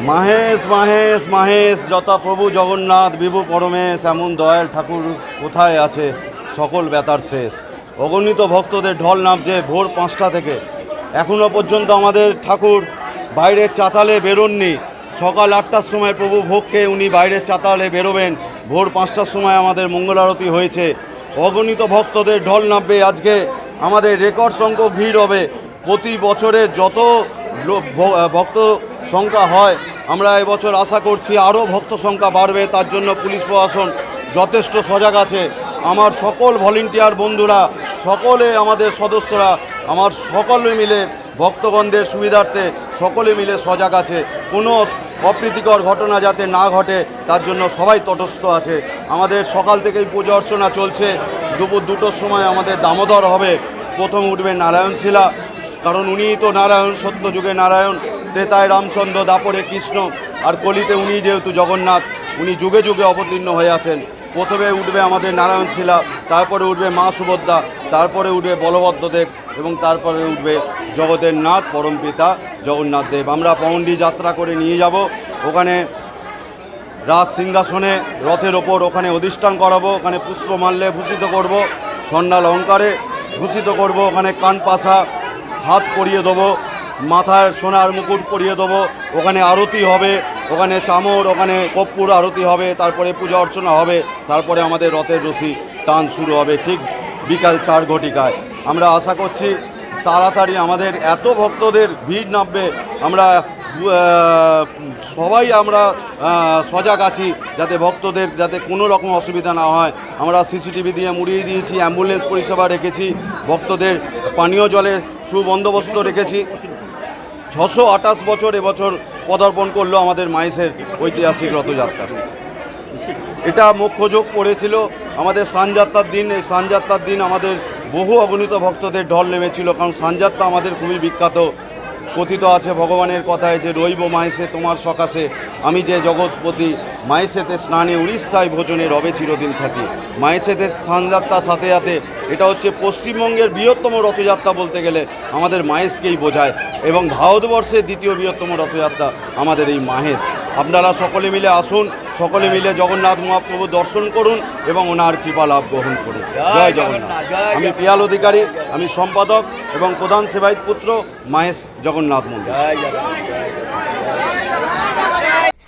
মাহেশ মাহেশ মাহেশ যথা প্রভু জগন্নাথ বিভু পরমেশ, এমন দয়াল ঠাকুর কোথায় আছে সকল ব্যথার শেষ। অগণিত ভক্তদের ঢল নামছে ভোর 5টা থেকে, এখনও পর্যন্ত আমাদের ঠাকুর বাইরের চাতালে বেরোননি। সকাল 8টার সময় প্রভু ভোগ খেয়ে উনি বাইরের চাতালে বেরোবেন। ভোর 5টার সময় আমাদের মঙ্গল আরতি হয়েছে। অগণিত ভক্তদের ঢল নামবে। আজকে আমাদের রেকর্ড সংখ্যক ভিড় হবে। প্রতি বছরের যত ভক্ত সংখ্যা হয়, আমরা এবছর আশা করছি আরও ভক্ত সংখ্যা বাড়বে। তার জন্য পুলিশ প্রশাসন যথেষ্ট সজাগ আছে। আমার সকল ভলেন্টিয়ার বন্ধুরা, সকলে আমাদের সদস্যরা, আমার সকলে মিলে ভক্তগণদের সুবিধার্থে সকলে মিলে সজাগ আছে। কোনো অপ্রীতিকর ঘটনা যাতে না ঘটে তার জন্য সবাই তটস্থ আছে। আমাদের সকাল থেকেই পূজা অর্চনা চলছে। দুপুর 2টোর সময় আমাদের দামোদর হবে। প্রথম উঠবে নারায়ণশিলা, কারণ উনিই তো নারায়ণ, সত্যযুগে নারায়ণ, ত্রেতায় রামচন্দ্র, দাপরে কৃষ্ণ, আর কলিতে উনি যেহেতু জগন্নাথ, উনি যুগে যুগে অবতীর্ণ হয়ে আছেন। প্রথমে উঠবে আমাদের নারায়ণশিলা, তারপরে উঠবে মা সুভদ্রা, তারপরে উঠবে বলভদ্রদেব এবং তারপরে উঠবে জগতের নাথ পরমপিতা জগন্নাথ দেব। আমরা পৌণ্ডী যাত্রা করে নিয়ে যাব। ওখানে রাজ সিংহাসনে রথের ওপর ওখানে অধিষ্ঠান করাবো। ওখানে পুষ্পমাল্যে ভূষিত করব, স্বর্ণাল অলঙ্কারে ভূষিত করব। ওখানে কানপাশা হাত পরিয়ে দেবো, মাথায় সোনার মুকুট পরিয়ে দেবো। ওখানে আরতি হবে, ওখানে চামর, ওখানে কর্পূর আরতি হবে, তারপরে পূজা অর্চনা হবে, তারপরে আমাদের রথের রশি টান শুরু হবে ঠিক বিকাল 4 ঘটিকায়। আমরা আশা করছি তাড়াতাড়ি আমাদের এত ভক্তদের ভিড় নামবে। আমরা সবাই সজাগ আছি যাতে ভক্তদের যাতে কোনো রকম অসুবিধা না হয়। আমরা সিসিটিভি দিয়ে মুড়িয়ে দিয়েছি, অ্যাম্বুলেন্স পরিষেবা রেখেছি, ভক্তদের পানীয় জলের সুবন্দোবস্ত রেখেছি। 628 বছর এবছর পদার্পণ করলো আমাদের মাহেশের ঐতিহাসিক রথযাত্রা। এটা মুখ্য যোগ পড়েছিল আমাদের স্নানযাত্রার দিন। এই স্নানযাত্রার দিন আমাদের বহু অগণিত ভক্তদের ঢল নেমেছিল, কারণ স্নানযাত্রা আমাদের খুবই বিখ্যাত। কথিত আছে ভগবানের কথায় যে রইব মাহেশে তোমার সকাশে, আমি যে জগৎপতি, মাহেশেতে স্নানে উড়িষ্যায় ভোজনে রবে চিরদিন খ্যাতি। মাহেশেতে স্নানযাত্রার সাথে সাথে এটা হচ্ছে পশ্চিমবঙ্গের বৃহত্তম রথযাত্রা বলতে গেলে আমাদের মাহেশকেই বোঝায়, এবং ভারতবর্ষের দ্বিতীয় বৃহত্তম রথযাত্রা আমাদের এই মাহেশ। আপনারা সকলে মিলে আসুন, সকলে মিলে জগন্নাথ মহাপ্রভু দর্শন করুন এবং ওনার কৃপা লাভ গ্রহণ করুন। জয় জগন্নাথ। আমি পিয়াল অধিকারী, আমি সম্পাদক এবং প্রধান সেবায়িত পুত্র, মাহেশ জগন্নাথ মন্দির।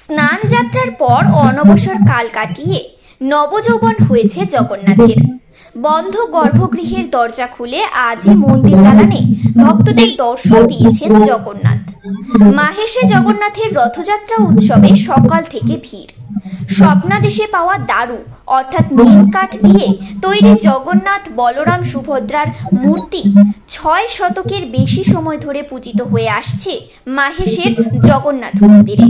স্নান যাত্রার পর অনবসর কাল কাটিয়ে নবযৌবন হয়েছে জগন্নাথের। বন্ধ গর্ভগৃহের দরজা খুলে আজই মন্দির দালানে ভক্তদের দর্শন দিয়েছেন জগন্নাথ। মাহেশে জগন্নাথের রথযাত্রা উৎসবে সকাল থেকে ভিড়। স্বপ্নাদেশে পাওয়া দারু অর্থাৎ নিম কাঠ দিয়ে তৈরি জগন্নাথ বলরাম সুভদ্রার মূর্তি 6 শতকের বেশি সময় ধরে পূজিত হয়ে আসছে মাহেশের জগন্নাথ মন্দিরে।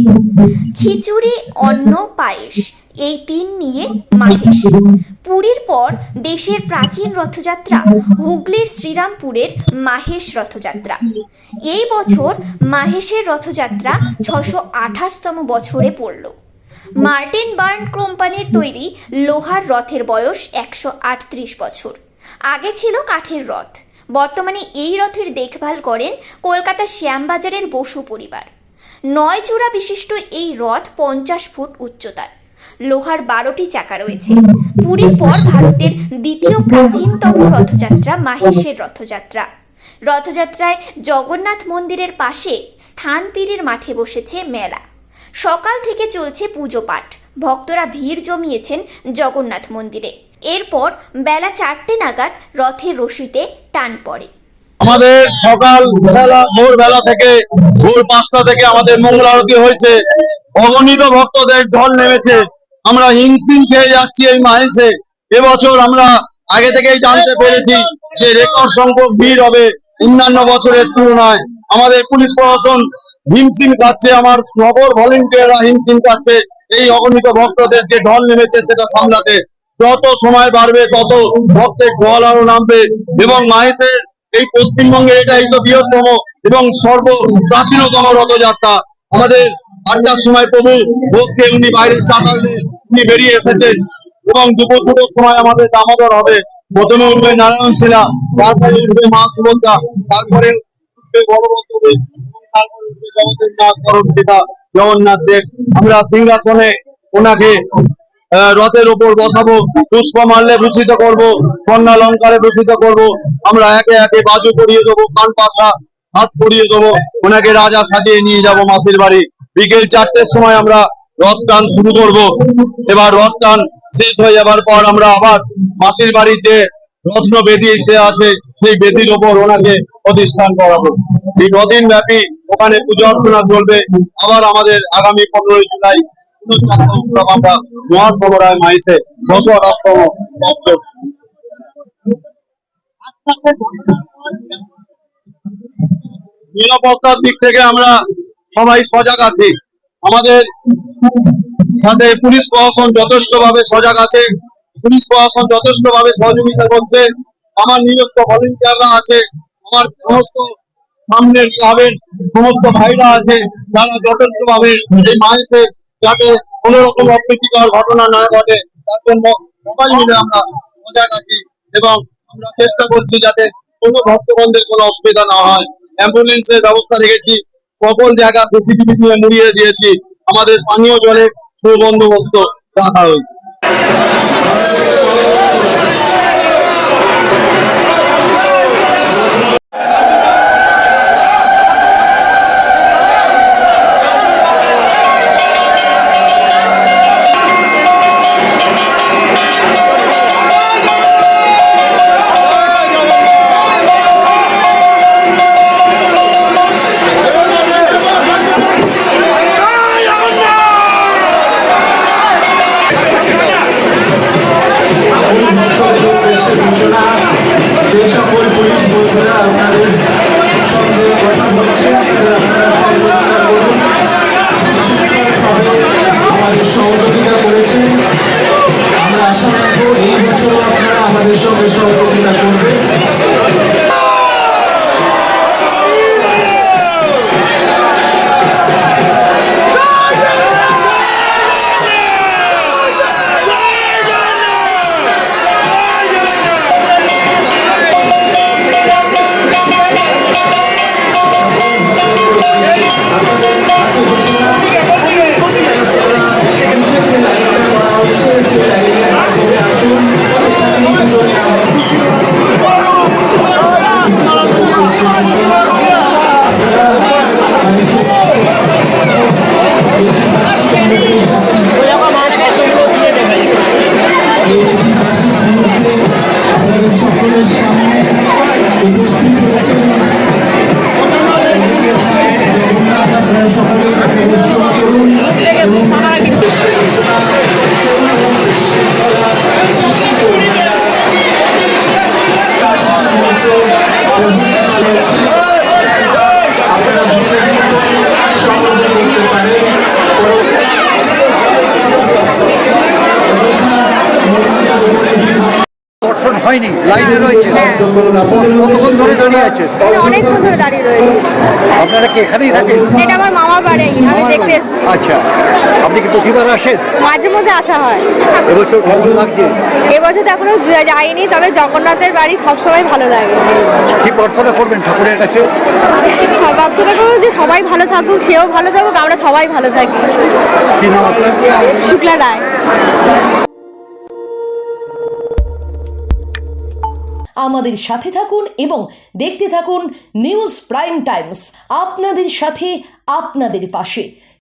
খিচুড়ি, অন্ন, পায়েস, এই 3 নিয়ে মাহেশ। পুরীর পর দেশের প্রাচীন রথযাত্রা হুগলির শ্রীরামপুরের মাহেশ রথযাত্রা। এই বছর মাহেশের রথযাত্রা 628তম বছরে পড়ল। মার্টিন বার্ন কোম্পানির তৈরি লোহার রথের বয়স 138 বছর। আগে ছিল কাঠের রথ। বর্তমানে এই রথের দেখভাল করেন কলকাতা শ্যামবাজারের বসু পরিবার। 9 চূড়া বিশিষ্ট এই রথ 50 ফুট উচ্চতার। লোহার 12টি চাকা রয়েছে। পুরীর পর ভারতের দ্বিতীয় প্রাচীনতম রথযাত্রা মাহেশের রথযাত্রা। রথযাত্রায় জগন্নাথ মন্দিরের পাশে স্থানপীরের মাঠে বসেছে মেলা। সকাল থেকে চলছে পুজো পাঠ। ভক্তরা ভিড় জমিয়েছেন জগন্নাথ মন্দিরে। এরপর বেলা 4টে নাগাদ রথের রশিতে টান পড়ে। আমাদের সকাল বেলা ভোরবেলা থেকে ভোর 5টা থেকে আমাদের মঙ্গল আরতি হয়েছে। অগণিত ভক্তদের ঢল নেমেছে। আমরা হিমশিম খেয়ে যাচ্ছি এই মাহেশে। এবছর আমরা আগে থেকেই জানতে পেরেছি যে রেকর্ড সংখ্যক ভিড় হবে অন্যান্য বছরের তুলনায়। আমাদের পুলিশ প্রশাসন হিমশিম খাচ্ছে, আমার সকল ভলেন্টিয়াররা হিমশিম খাচ্ছে এই অগণিত ভক্তদের যে ঢল নেমেছে সেটা সামলাতে। যত সময় বাড়বে তত ভক্তের ঢল আরো নামবে, এবং মাহেশের এই পশ্চিমবঙ্গে এটাই তো বৃহত্তম এবং সর্বপ্রাচীনতম রথযাত্রা। আমাদের 8টার সময় প্রভু ভোগকে উনি বাইরের চাতাল উনি বেরিয়ে এসেছেন, এবং দুপুর 2টোর সময় আমাদের দামোদর হবে। প্রথমে উঠবে নারায়ণশিলা, তারপরে উঠবে মা সুভদ্রা, তারপরে উঠবে বলভদ্রদেব, তারপরে উঠবে জগতের নাথ পরমপিতা জগন্নাথ দেব। আমরা সিংহাসনে ওনাকে রথের ওপর বসাবো, পুষ্পমাল্যে ভূষিত করব, স্বর্ণালঙ্কারে ভূষিত করব। আমরা একে একে বাজু পরিয়ে দেবো, কান পাশা হাত পরিয়ে দেবো, ওনাকে রাজা সাজিয়ে নিয়ে যাব মাসির বাড়ি। বিকেল 4টের সময় আমরা রথ টান শুরু করব। এবার রথ টান শেষ হয়ে যাবার পর আমরা আবার মাসির বাড়ির যে রত্ন বেদিতে আছে সেই বেদির ওপর ওনাকে প্রতিষ্ঠান করাবো। এই কদিন ব্যাপী ওখানে পূজা অর্চনা চলবে। আবার আমাদের আগামী 15ই জুলাই পুনর্জাগরণ উৎসব আমরা মহাসমরায় মাইসে 628তম বছর। নিরাপত্তার দিক থেকে আমরা সবাই সজাগ আছি। আমাদের সাথে পুলিশ প্রশাসন যথেষ্টভাবে সজাগ আছে, পুলিশ প্রশাসন যথেষ্টভাবে সহযোগিতা করছে। আমার নিজস্ব ভলেন্টিয়াররা আছে, আমার সমস্ত সামনের ক্লাবের সমস্ত ভাইরা আছে, যারা যথেষ্টভাবে এই মাইসে যাতে কোনো রকম অপ্রীতিকর ঘটনা না ঘটে তার জন্য সবাই মিলে আমরা সজাগ আছি এবং আমরা চেষ্টা করছি যাতে কোনো ভক্তগণদের কোনো অসুবিধা না হয়। অ্যাম্বুলেন্সের ব্যবস্থা রেখেছি, সকল জায়গা সিসিটিভি দিয়ে মুড়িয়ে দিয়েছি, আমাদের পানীয় জলের সুবন্দোবস্ত রাখা হয়েছে। যে সকল পুলিশ বন্ধুরা আপনাদের সঙ্গে কথা বলছে আপনারা সহযোগিতা করুন, আমাদের সহযোগিতা করেছেন। আমরা আশা রাখবো এই বছরও আপনারা আমাদের সঙ্গে সহযোগিতা করবেন। দর্শন হয়নি, লাইনে রয়েছে। কতক্ষণ ধরে দাঁড়িয়ে আছে? অনেকক্ষণ ধরে দাঁড়িয়ে রয়েছে। আপনারা কি এখানেই থাকেন? এটা আমার মামার বাড়ি, আমি দেখতে এসেছি। আচ্ছা, আপনি কি প্রতিবার আসেন? মাঝে মধ্যে আসা হয়। এবছর কেমন লাগছে? এবছর তো এখনো যাইনি, তবে জগন্নাথের বাড়ি সবসময় ভালো লাগে। কি প্রার্থনা করবেন ঠাকুরের কাছে? প্রার্থনা করবো যে সবাই ভালো থাকুক, সেও ভালো থাকুক, আমরা সবাই ভালো থাকি। কি নাম আপনার? শুক্লা রায়। আমাদের সাথে থাকুন এবং দেখতে থাকুন নিউজ প্রাইম টাইমস, আপনাদের সাথে আপনাদের পাশে।